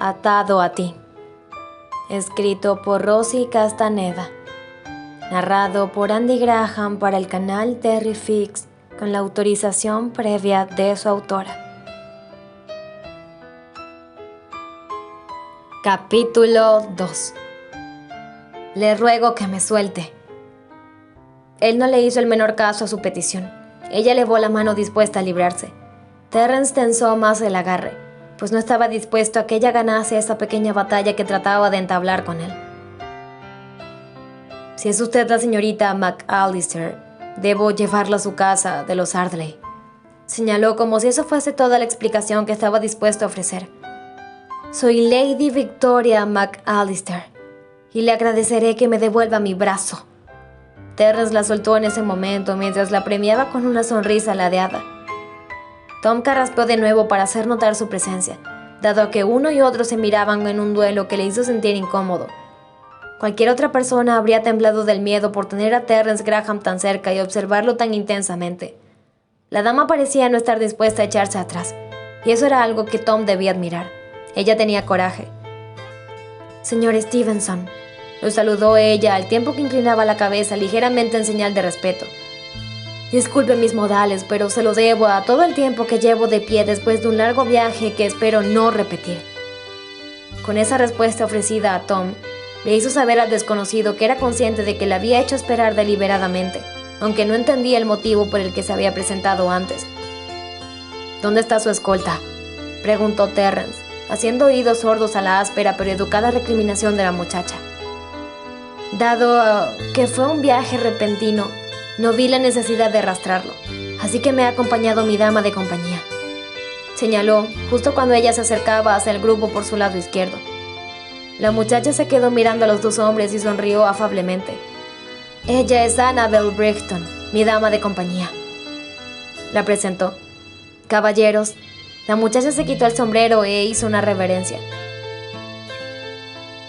Atado a ti. Escrito por Rosy Castaneda. Narrado por Andy Graham para el canal Terry Fix con la autorización previa de su autora. Capítulo 2. Le ruego que me suelte. Él no le hizo el menor caso a su petición. Ella elevó la mano dispuesta a librarse. Terrence tensó más el agarre, pues no estaba dispuesto a que ella ganase esa pequeña batalla que trataba de entablar con él. Si es usted la señorita McAllister, debo llevarla a su casa de los Ardley, señaló como si eso fuese toda la explicación que estaba dispuesto a ofrecer. Soy Lady Victoria McAllister, y le agradeceré que me devuelva mi brazo. Terrence la soltó en ese momento mientras la premiaba con una sonrisa ladeada. Tom carraspeó de nuevo para hacer notar su presencia, dado que uno y otro se miraban en un duelo que le hizo sentir incómodo. Cualquier otra persona habría temblado del miedo por tener a Terrence Graham tan cerca y observarlo tan intensamente. La dama parecía no estar dispuesta a echarse atrás, y eso era algo que Tom debía admirar. Ella tenía coraje. «Señor Stevenson», lo saludó ella al tiempo que inclinaba la cabeza ligeramente en señal de respeto. «Disculpe mis modales, pero se lo debo a todo el tiempo que llevo de pie después de un largo viaje que espero no repetir». Con esa respuesta ofrecida a Tom, le hizo saber al desconocido que era consciente de que le había hecho esperar deliberadamente, aunque no entendía el motivo por el que se había presentado antes. «¿Dónde está su escolta?», preguntó Terrence, haciendo oídos sordos a la áspera pero educada recriminación de la muchacha. «Dado que fue un viaje repentino, no vi la necesidad de arrastrarlo, así que me ha acompañado mi dama de compañía», señaló, justo cuando ella se acercaba hacia el grupo por su lado izquierdo. La muchacha se quedó mirando a los dos hombres y sonrió afablemente. «Ella es Annabel Brighton, mi dama de compañía», la presentó. «Caballeros». La muchacha se quitó el sombrero e hizo una reverencia.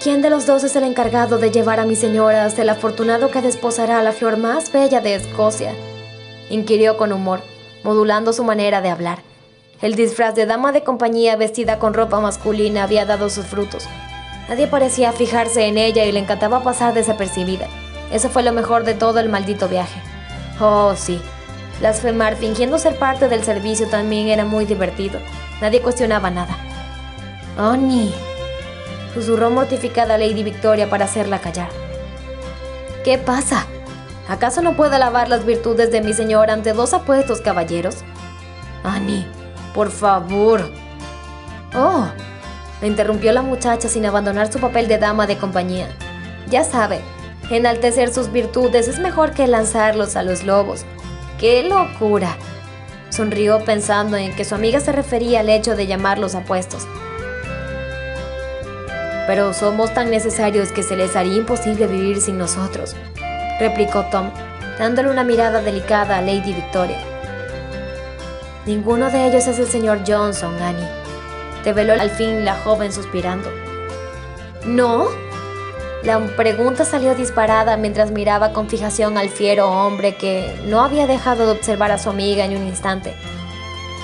«¿Quién de los dos es el encargado de llevar a mi señora hasta el afortunado que desposará a la flor más bella de Escocia?», inquirió con humor, modulando su manera de hablar. El disfraz de dama de compañía vestida con ropa masculina había dado sus frutos. Nadie parecía fijarse en ella y le encantaba pasar desapercibida. Eso fue lo mejor de todo el maldito viaje. Oh, sí. Blasfemar fingiendo ser parte del servicio también era muy divertido. Nadie cuestionaba nada. «Annie», susurró mortificada Lady Victoria para hacerla callar. «¿Qué pasa? ¿Acaso no puedo alabar las virtudes de mi señor ante dos apuestos caballeros?» «Annie, por favor». «Oh», la interrumpió la muchacha sin abandonar su papel de dama de compañía. «Ya sabe, enaltecer sus virtudes es mejor que lanzarlos a los lobos». «¡Qué locura!», sonrió pensando en que su amiga se refería al hecho de llamarlos apuestos. «Pero somos tan necesarios que se les haría imposible vivir sin nosotros», replicó Tom, dándole una mirada delicada a Lady Victoria. «Ninguno de ellos es el señor Johnson, Annie», reveló al fin la joven suspirando. «¿No?». La pregunta salió disparada mientras miraba con fijación al fiero hombre que no había dejado de observar a su amiga en un instante.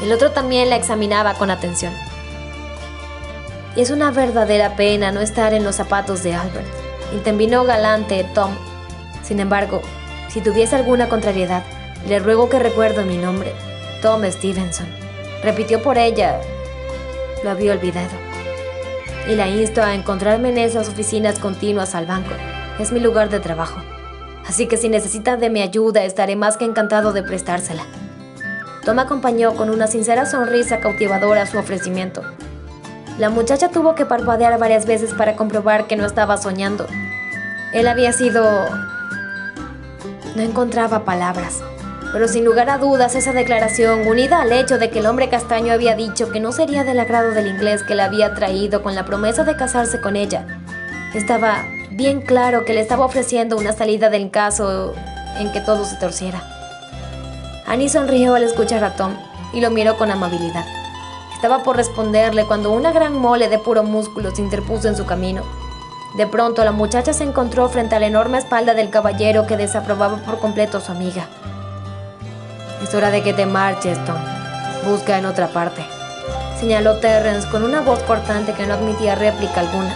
El otro también la examinaba con atención. «Y es una verdadera pena no estar en los zapatos de Albert», intervino galante Tom. «Sin embargo, si tuviese alguna contrariedad, le ruego que recuerde mi nombre, Tom Stevenson», repitió por ella. Lo había olvidado. «Y la insto a encontrarme en esas oficinas continuas al banco. Es mi lugar de trabajo. Así que si necesita de mi ayuda, estaré más que encantado de prestársela». Tom acompañó con una sincera sonrisa cautivadora su ofrecimiento. La muchacha tuvo que parpadear varias veces para comprobar que no estaba soñando. Él había sido... No encontraba palabras. Pero sin lugar a dudas esa declaración, unida al hecho de que el hombre castaño había dicho que no sería del agrado del inglés que la había traído con la promesa de casarse con ella, estaba bien claro que le estaba ofreciendo una salida del caso en que todo se torciera. Annie sonrió al escuchar a Tom y lo miró con amabilidad. Estaba por responderle cuando una gran mole de puro músculo se interpuso en su camino. De pronto la muchacha se encontró frente a la enorme espalda del caballero que desaprobaba por completo a su amiga. «Es hora de que te marches, Tom. Busca en otra parte», señaló Terrence con una voz cortante que no admitía réplica alguna.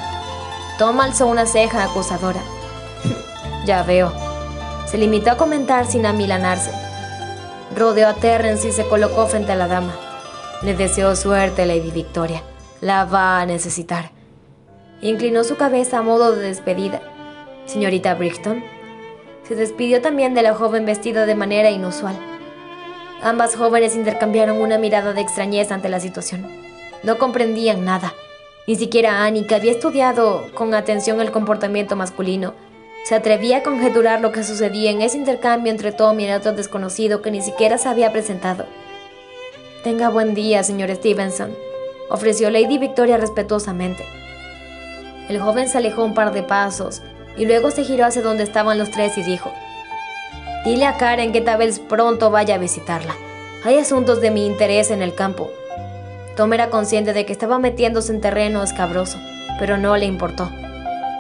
Tom alzó una ceja acusadora. Ya veo. Se limitó a comentar sin amilanarse. Rodeó a Terrence y se colocó frente a la dama. Le deseó suerte, Lady Victoria. La va a necesitar. Inclinó su cabeza a modo de despedida. Señorita Brixton. Se despidió también de la joven vestida de manera inusual. Ambas jóvenes intercambiaron una mirada de extrañeza ante la situación. No comprendían nada. Ni siquiera Annie, que había estudiado con atención el comportamiento masculino, se atrevía a conjeturar lo que sucedía en ese intercambio entre Tom y el otro desconocido que ni siquiera se había presentado. «Tenga buen día, señor Stevenson», ofreció Lady Victoria respetuosamente. El joven se alejó un par de pasos y luego se giró hacia donde estaban los tres y dijo: «Dile a Karen que tal vez pronto vaya a visitarla. Hay asuntos de mi interés en el campo». Tom era consciente de que estaba metiéndose en terreno escabroso, pero no le importó.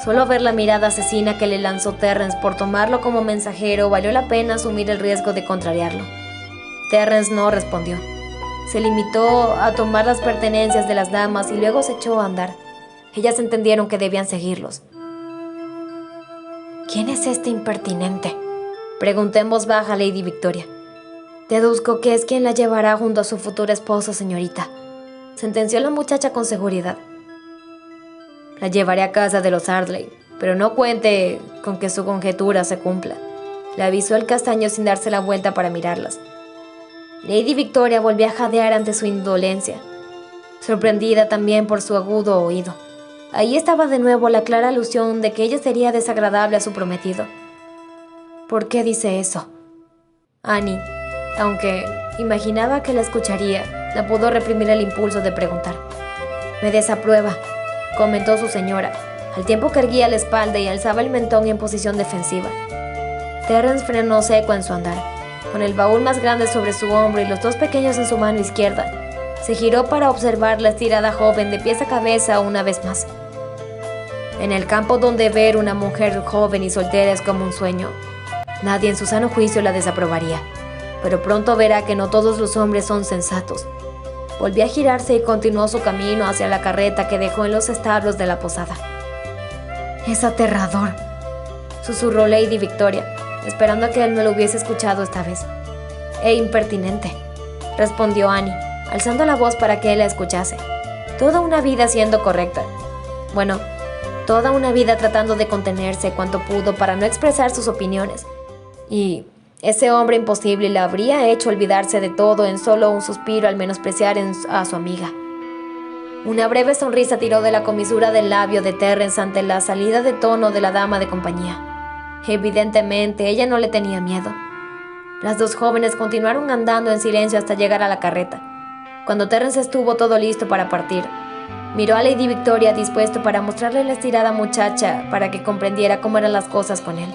Solo ver la mirada asesina que le lanzó Terrence por tomarlo como mensajero valió la pena asumir el riesgo de contrariarlo. Terrence no respondió. Se limitó a tomar las pertenencias de las damas y luego se echó a andar. Ellas entendieron que debían seguirlos. «¿Quién es este impertinente?», preguntó en voz baja a Lady Victoria. «Deduzco que es quien la llevará junto a su futuro esposo, señorita», sentenció la muchacha con seguridad. «La llevaré a casa de los Ardley, pero no cuente con que su conjetura se cumpla», le avisó el castaño sin darse la vuelta para mirarlas. Lady Victoria volvió a jadear ante su indolencia, sorprendida también por su agudo oído. Ahí estaba de nuevo la clara alusión de que ella sería desagradable a su prometido. «¿Por qué dice eso?». Annie, aunque imaginaba que la escucharía, no pudo reprimir el impulso de preguntar. «Me desaprueba», comentó su señora, al tiempo que erguía la espalda y alzaba el mentón en posición defensiva. Terrence frenó seco en su andar, con el baúl más grande sobre su hombro y los dos pequeños en su mano izquierda. Se giró para observar la estirada joven de pies a cabeza una vez más. En el campo donde ver una mujer joven y soltera es como un sueño, nadie en su sano juicio la desaprobaría, pero pronto verá que no todos los hombres son sensatos. Volvió a girarse y continuó su camino hacia la carreta que dejó en los establos de la posada. «Es aterrador», susurró Lady Victoria, esperando a que él no lo hubiese escuchado esta vez. «E impertinente», respondió Annie, alzando la voz para que él la escuchase. Toda una vida siendo correcta. Bueno, toda una vida tratando de contenerse cuanto pudo para no expresar sus opiniones. Y ese hombre imposible le habría hecho olvidarse de todo en solo un suspiro al menospreciar a su amiga. Una breve sonrisa tiró de la comisura del labio de Terrence ante la salida de tono de la dama de compañía. Evidentemente, ella no le tenía miedo. Las dos jóvenes continuaron andando en silencio hasta llegar a la carreta. Cuando Terrence estuvo todo listo para partir, miró a Lady Victoria dispuesto para mostrarle la estirada muchacha para que comprendiera cómo eran las cosas con él.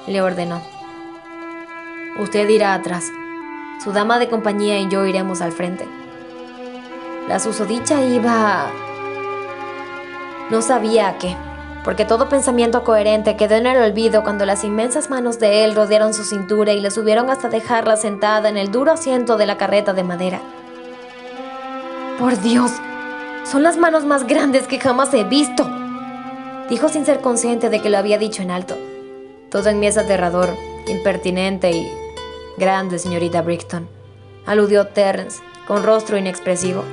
Le ordenó: «Usted irá atrás. Su dama de compañía y yo iremos al frente». La susodicha iba... No sabía a qué, porque todo pensamiento coherente quedó en el olvido cuando las inmensas manos de él rodearon su cintura y la subieron hasta dejarla sentada en el duro asiento de la carreta de madera. «¡Por Dios! Son las manos más grandes que jamás he visto», dijo sin ser consciente de que lo había dicho en alto. «Todo en mí es aterrador, impertinente y grande, señorita Brixton», aludió Terrence, con rostro inexpresivo.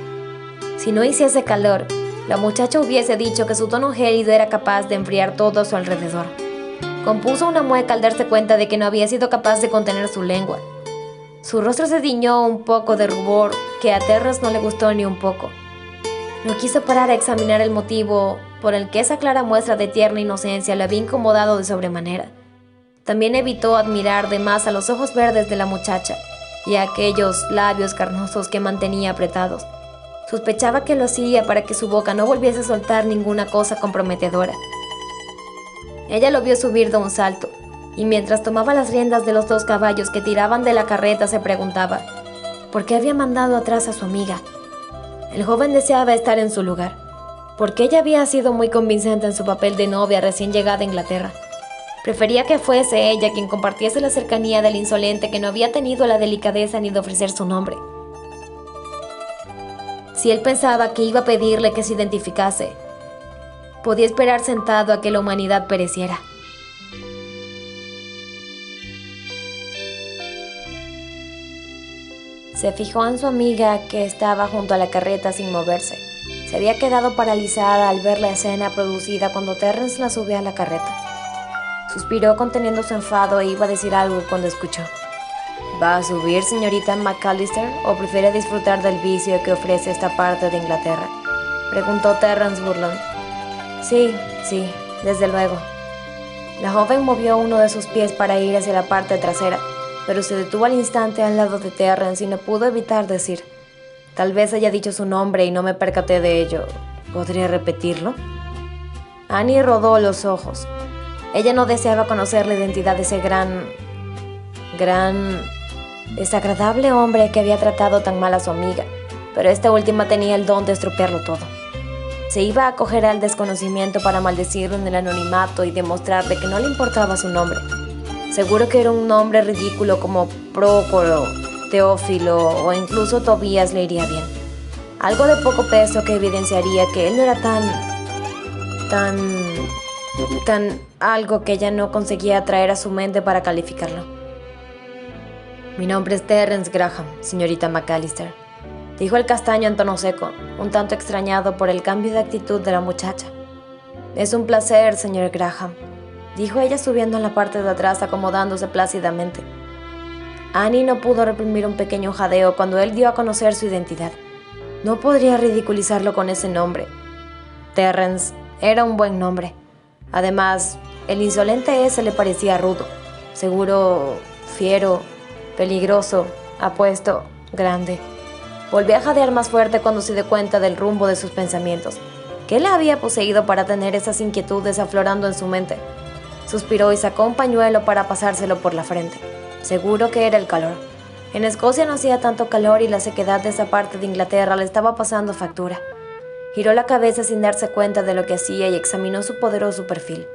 Si no hiciese calor, la muchacha hubiese dicho que su tono gélido era capaz de enfriar todo a su alrededor. Compuso una mueca al darse cuenta de que no había sido capaz de contener su lengua. Su rostro se tiñó un poco de rubor que a Terrence no le gustó ni un poco. No quiso parar a examinar el motivo por el que esa clara muestra de tierna inocencia le había incomodado de sobremanera. También evitó admirar de más a los ojos verdes de la muchacha y a aquellos labios carnosos que mantenía apretados. Sospechaba que lo hacía para que su boca no volviese a soltar ninguna cosa comprometedora. Ella lo vio subir de un salto, y mientras tomaba las riendas de los dos caballos que tiraban de la carreta se preguntaba ¿por qué había mandado atrás a su amiga? El joven deseaba estar en su lugar, porque ella había sido muy convincente en su papel de novia recién llegada a Inglaterra. Prefería que fuese ella quien compartiese la cercanía del insolente que no había tenido la delicadeza ni de ofrecer su nombre. Si él pensaba que iba a pedirle que se identificase, podía esperar sentado a que la humanidad pereciera. Se fijó en su amiga que estaba junto a la carreta sin moverse. Se había quedado paralizada al ver la escena producida cuando Terrence la subió a la carreta. Suspiró conteniendo su enfado e iba a decir algo cuando escuchó. ¿Va a subir, señorita McAllister, o prefiere disfrutar del vicio que ofrece esta parte de Inglaterra?, preguntó Terrence burlón. Sí, desde luego. La joven movió uno de sus pies para ir hacia la parte trasera, pero se detuvo al instante al lado de Terrence y no pudo evitar decir: tal vez haya dicho su nombre y no me percaté de ello. ¿Podría repetirlo? Annie rodó los ojos. Ella no deseaba conocer la identidad de ese gran, desagradable hombre que había tratado tan mal a su amiga, pero esta última tenía el don de estropearlo todo. Se iba a acoger al desconocimiento para maldecirlo en el anonimato y demostrarle que no le importaba su nombre. Seguro que era un nombre ridículo como Prócoro, Teófilo o incluso Tobías le iría bien. Algo de poco peso que evidenciaría que él no era tan algo que ella no conseguía atraer a su mente para calificarlo. Mi nombre es Terrence Graham, señorita McAllister, dijo el castaño en tono seco, un tanto extrañado por el cambio de actitud de la muchacha. Es un placer, señor Graham, dijo ella subiendo en la parte de atrás, acomodándose plácidamente. Annie no pudo reprimir un pequeño jadeo cuando él dio a conocer su identidad. No podría ridiculizarlo con ese nombre. Terrence era un buen nombre. Además, el insolente ese le parecía rudo, seguro, fiero, peligroso, apuesto, grande. Volvió a jadear más fuerte cuando se dio cuenta del rumbo de sus pensamientos. ¿Qué le había poseído para tener esas inquietudes aflorando en su mente? Suspiró y sacó un pañuelo para pasárselo por la frente. Seguro que era el calor. En Escocia no hacía tanto calor y la sequedad de esa parte de Inglaterra le estaba pasando factura. Giró la cabeza sin darse cuenta de lo que hacía y examinó su poderoso perfil.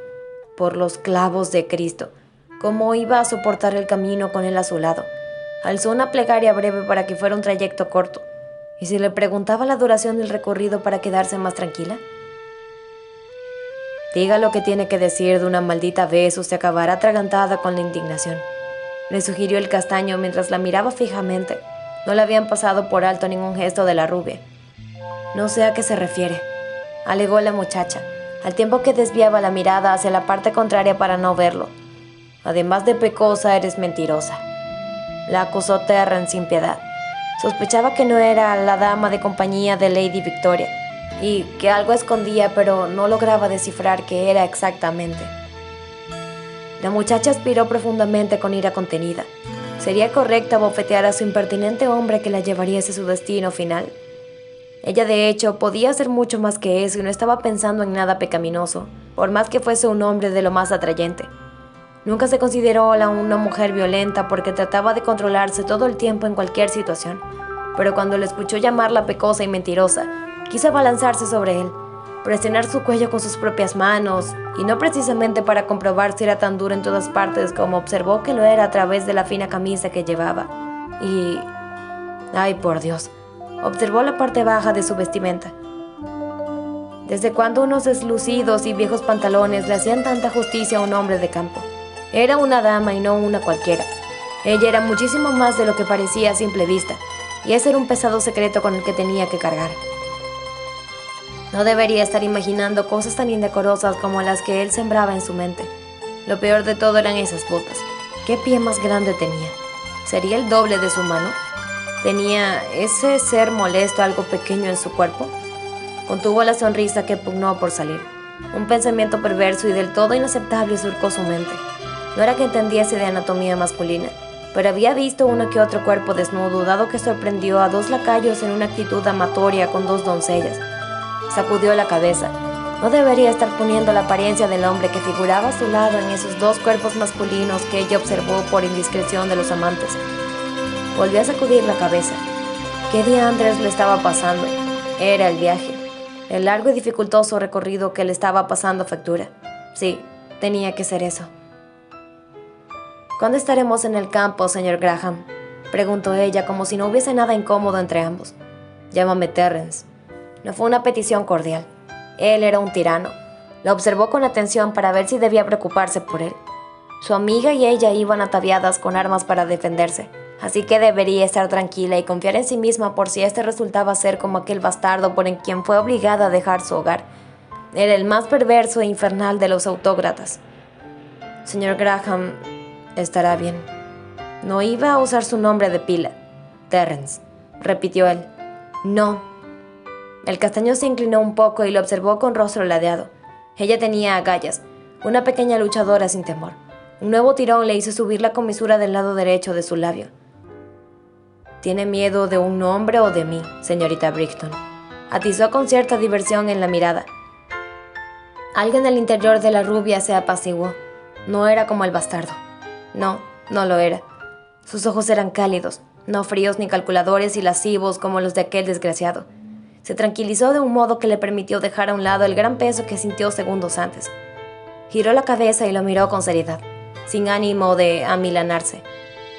Por los clavos de Cristo, ¿cómo iba a soportar el camino con él a su lado? Alzó una plegaria breve para que fuera un trayecto corto. ¿Y si le preguntaba la duración del recorrido para quedarse más tranquila? Diga lo que tiene que decir de una maldita vez o se acabará atragantada con la indignación, le sugirió el castaño mientras la miraba fijamente. No le habían pasado por alto ningún gesto de la rubia. No sé a qué se refiere, alegó la muchacha, al tiempo que desviaba la mirada hacia la parte contraria para no verlo. Además de pecosa, eres mentirosa, la acusó Terrence sin piedad. Sospechaba que no era la dama de compañía de Lady Victoria, y que algo escondía, pero no lograba descifrar qué era exactamente. La muchacha aspiró profundamente con ira contenida. ¿Sería correcta bofetear a su impertinente hombre que la llevaría hacia su destino final? Ella, de hecho, podía hacer mucho más que eso y no estaba pensando en nada pecaminoso, por más que fuese un hombre de lo más atrayente. Nunca se consideró una mujer violenta porque trataba de controlarse todo el tiempo en cualquier situación, pero cuando le escuchó llamarla pecosa y mentirosa, quiso abalanzarse sobre él, presionar su cuello con sus propias manos, y no precisamente para comprobar si era tan duro en todas partes como observó que lo era a través de la fina camisa que llevaba. Y... ¡ay, por Dios! Observó la parte baja de su vestimenta. ¿Desde cuándo unos deslucidos y viejos pantalones le hacían tanta justicia a un hombre de campo? Era una dama y no una cualquiera. Ella era muchísimo más de lo que parecía a simple vista, y ese era un pesado secreto con el que tenía que cargar. No debería estar imaginando cosas tan indecorosas como las que él sembraba en su mente. Lo peor de todo eran esas botas. ¿Qué pie más grande tenía? ¿Sería el doble de su mano? ¿Tenía ese ser molesto algo pequeño en su cuerpo? Contuvo la sonrisa que pugnó por salir. Un pensamiento perverso y del todo inaceptable surcó su mente. No era que entendiese de anatomía masculina, pero había visto uno que otro cuerpo desnudo, dado que sorprendió a 2 lacayos en una actitud amatoria con 2 doncellas. Sacudió la cabeza. No debería estar poniendo la apariencia del hombre que figuraba a su lado en esos 2 cuerpos masculinos que ella observó por indiscreción de los amantes. Volvió a sacudir la cabeza. ¿Qué diantres le estaba pasando? Era el viaje, el largo y dificultoso recorrido que le estaba pasando factura. Sí, tenía que ser eso. ¿Cuándo estaremos en el campo, señor Graham?, preguntó ella como si no hubiese nada incómodo entre ambos. Llámame Terrence. No fue una petición cordial. Él era un tirano. La observó con atención para ver si debía preocuparse por él. Su amiga y ella iban ataviadas con armas para defenderse, así que debería estar tranquila y confiar en sí misma por si este resultaba ser como aquel bastardo por quien fue obligada a dejar su hogar. Era el más perverso e infernal de los autócratas. Señor Graham, estará bien. No iba a usar su nombre de pila. Terrence, repitió él. No. El castaño se inclinó un poco y lo observó con rostro ladeado. Ella tenía agallas, una pequeña luchadora sin temor. Un nuevo tirón le hizo subir la comisura del lado derecho de su labio. ¿Tiene miedo de un hombre o de mí, señorita Brighton?, atizó con cierta diversión en la mirada. Algo en el interior de la rubia se apaciguó. No era como el bastardo. No, no lo era. Sus ojos eran cálidos, no fríos ni calculadores y lascivos como los de aquel desgraciado. Se tranquilizó de un modo que le permitió dejar a un lado el gran peso que sintió segundos antes. Giró la cabeza y lo miró con seriedad, sin ánimo de amilanarse.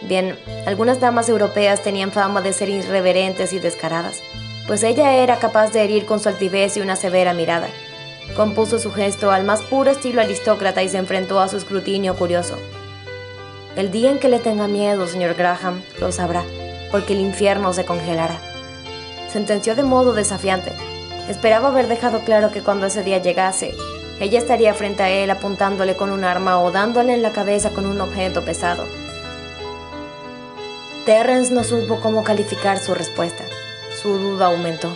Bien, algunas damas europeas tenían fama de ser irreverentes y descaradas, pues ella era capaz de herir con su altivez y una severa mirada. Compuso su gesto al más puro estilo aristócrata y se enfrentó a su escrutinio curioso. El día en que le tenga miedo, señor Graham, lo sabrá, porque el infierno se congelará. Sentenció de modo desafiante. Esperaba haber dejado claro que cuando ese día llegase, ella estaría frente a él apuntándole con un arma o dándole en la cabeza con un objeto pesado. Terrence no supo cómo calificar su respuesta. Su duda aumentó.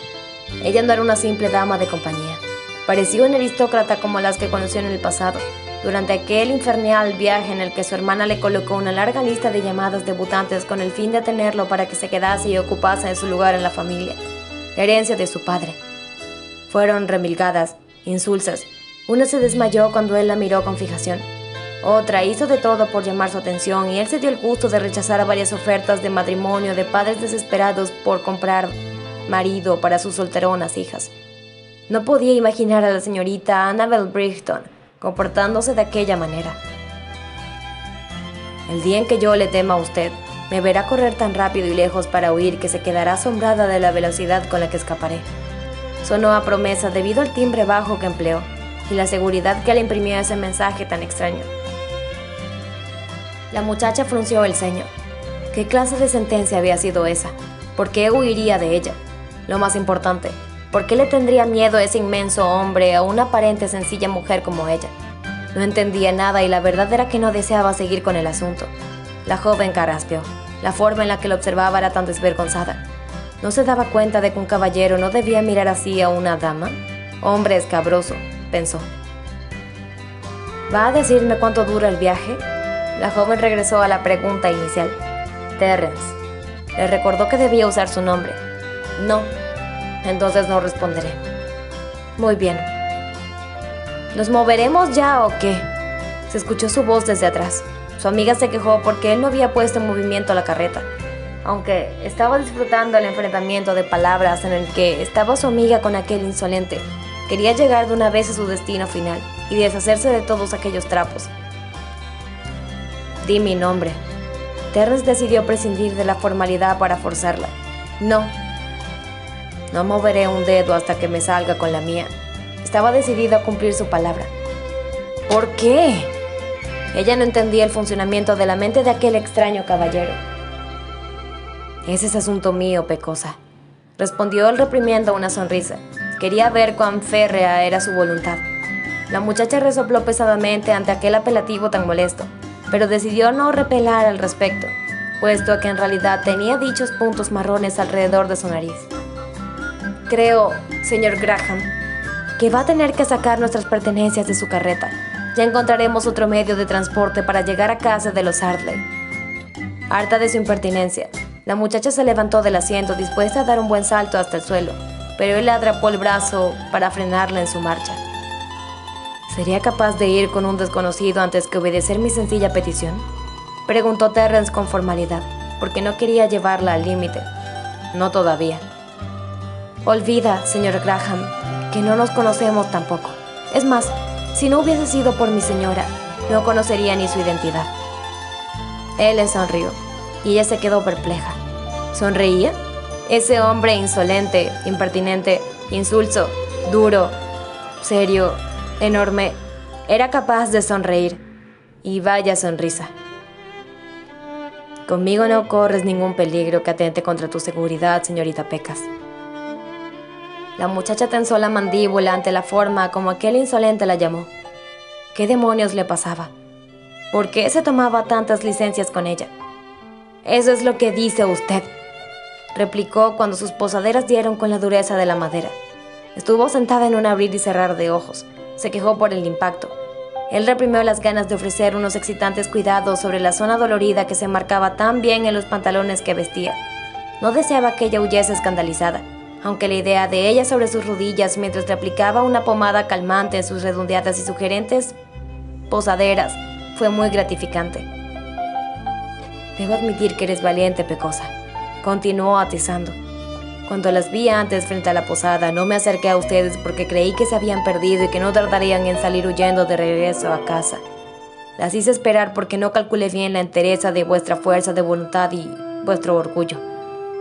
Ella no era una simple dama de compañía. Parecía una aristócrata como las que conoció en el pasado, durante aquel infernal viaje en el que su hermana le colocó una larga lista de llamadas debutantes con el fin de atenerlo para que se quedase y ocupase de su lugar en la familia, la herencia de su padre. Fueron remilgadas, insulsas. Una se desmayó cuando él la miró con fijación. Otra hizo de todo por llamar su atención y él se dio el gusto de rechazar a varias ofertas de matrimonio de padres desesperados por comprar marido para sus solteronas hijas. No podía imaginar a la señorita Annabel Brighton comportándose de aquella manera. El día en que yo le tema a usted, me verá correr tan rápido y lejos para huir que se quedará asombrada de la velocidad con la que escaparé. Sonó a promesa debido al timbre bajo que empleó y la seguridad que le imprimió ese mensaje tan extraño. La muchacha frunció el ceño. ¿Qué clase de sentencia había sido esa? ¿Por qué huiría de ella? Lo más importante, ¿por qué le tendría miedo ese inmenso hombre a una aparente sencilla mujer como ella? No entendía nada y la verdad era que no deseaba seguir con el asunto. La joven carraspeó. La forma en la que lo observaba era tan desvergonzada. ¿No se daba cuenta de que un caballero no debía mirar así a una dama? Hombre escabroso, pensó. ¿Va a decirme cuánto dura el viaje? La joven regresó a la pregunta inicial. Terrence. Le recordó que debía usar su nombre. No. Entonces no responderé. Muy bien. ¿Nos moveremos ya o qué? Se escuchó su voz desde atrás. Su amiga se quejó porque él no había puesto en movimiento la carreta. Aunque estaba disfrutando el enfrentamiento de palabras en el que estaba su amiga con aquel insolente, quería llegar de una vez a su destino final y deshacerse de todos aquellos trapos. Di mi nombre. Terrence decidió prescindir de la formalidad para forzarla. No. No moveré un dedo hasta que me salga con la mía. Estaba decidida a cumplir su palabra. ¿Por qué? Ella no entendía el funcionamiento de la mente de aquel extraño caballero. Ese es asunto mío, pecosa, respondió él reprimiendo una sonrisa. Quería ver cuán férrea era su voluntad. La muchacha resopló pesadamente ante aquel apelativo tan molesto, pero decidió no repelar al respecto, puesto que en realidad tenía dichos puntos marrones alrededor de su nariz. Creo, señor Graham, que va a tener que sacar nuestras pertenencias de su carreta. Ya encontraremos otro medio de transporte para llegar a casa de los Ardley. Harta de su impertinencia, la muchacha se levantó del asiento dispuesta a dar un buen salto hasta el suelo, pero él le atrapó el brazo para frenarla en su marcha. ¿Sería capaz de ir con un desconocido antes que obedecer mi sencilla petición?, preguntó Terrence con formalidad, porque no quería llevarla al límite. No todavía. Olvida, señor Graham, que no nos conocemos tampoco. Es más, si no hubiese sido por mi señora, no conocería ni su identidad. Él le sonrió, y ella se quedó perpleja. ¿Sonreía? Ese hombre insolente, impertinente, insulso, duro, serio, enorme, era capaz de sonreír. Y vaya sonrisa. Conmigo no corres ningún peligro que atente contra tu seguridad, señorita Pecas. La muchacha tensó la mandíbula ante la forma como aquel insolente la llamó. ¿Qué demonios le pasaba? ¿Por qué se tomaba tantas licencias con ella? Eso es lo que dice usted, replicó cuando sus posaderas dieron con la dureza de la madera. Estuvo sentada en un abrir y cerrar de ojos. Se quejó por el impacto. Él reprimió las ganas de ofrecer unos excitantes cuidados sobre la zona dolorida que se marcaba tan bien en los pantalones que vestía. No deseaba que ella huyese escandalizada, aunque la idea de ella sobre sus rodillas mientras le aplicaba una pomada calmante en sus redondeadas y sugerentes posaderas fue muy gratificante. Debo admitir que eres valiente, Pecosa, continuó atizando. Cuando las vi antes frente a la posada, no me acerqué a ustedes porque creí que se habían perdido y que no tardarían en salir huyendo de regreso a casa. Las hice esperar porque no calculé bien la entereza de vuestra fuerza de voluntad y vuestro orgullo.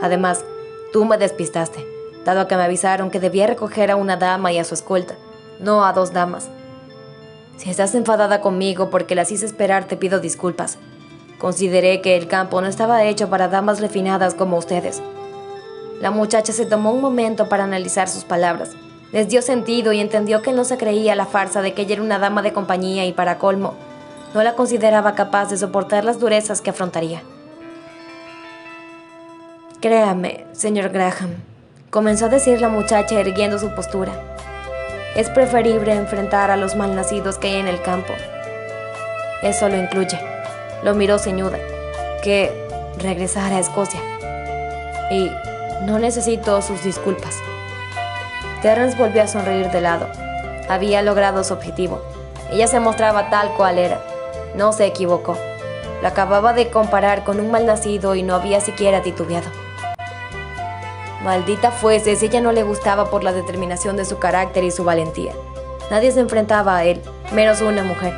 Además, tú me despistaste, dado que me avisaron que debía recoger a una dama y a su escolta, no a 2 damas. Si estás enfadada conmigo porque las hice esperar, te pido disculpas. Consideré que el campo no estaba hecho para damas refinadas como ustedes. La muchacha se tomó un momento para analizar sus palabras. Les dio sentido y entendió que no se creía la farsa de que ella era una dama de compañía y, para colmo, no la consideraba capaz de soportar las durezas que afrontaría. Créame, señor Graham, comenzó a decir la muchacha erguiendo su postura. Es preferible enfrentar a los malnacidos que hay en el campo. Eso lo incluye, lo miró ceñuda, que regresar a Escocia. Y no necesito sus disculpas. Terence volvió a sonreír de lado. Había logrado su objetivo. Ella se mostraba tal cual era. No se equivocó. La acababa de comparar con un malnacido y no había siquiera titubeado. Maldita fuese si ella no le gustaba por la determinación de su carácter y su valentía. Nadie se enfrentaba a él, menos una mujer.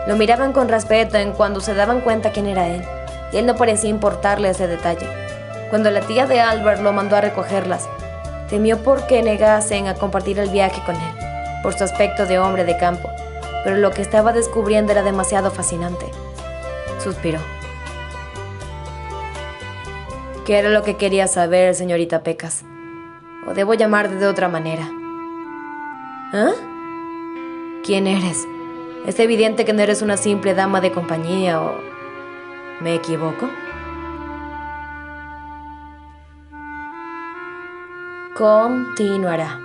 Lo miraban con respeto en cuando se daban cuenta quién era él, y él no parecía importarle ese detalle. Cuando la tía de Albert lo mandó a recogerlas, temió por que negasen a compartir el viaje con él, por su aspecto de hombre de campo, pero lo que estaba descubriendo era demasiado fascinante. Suspiró. ¿Qué era lo que quería saber, señorita Pecas? ¿O debo llamarte de otra manera? ¿Ah? ¿Quién eres? Es evidente que no eres una simple dama de compañía, ¿o me equivoco? Continuará.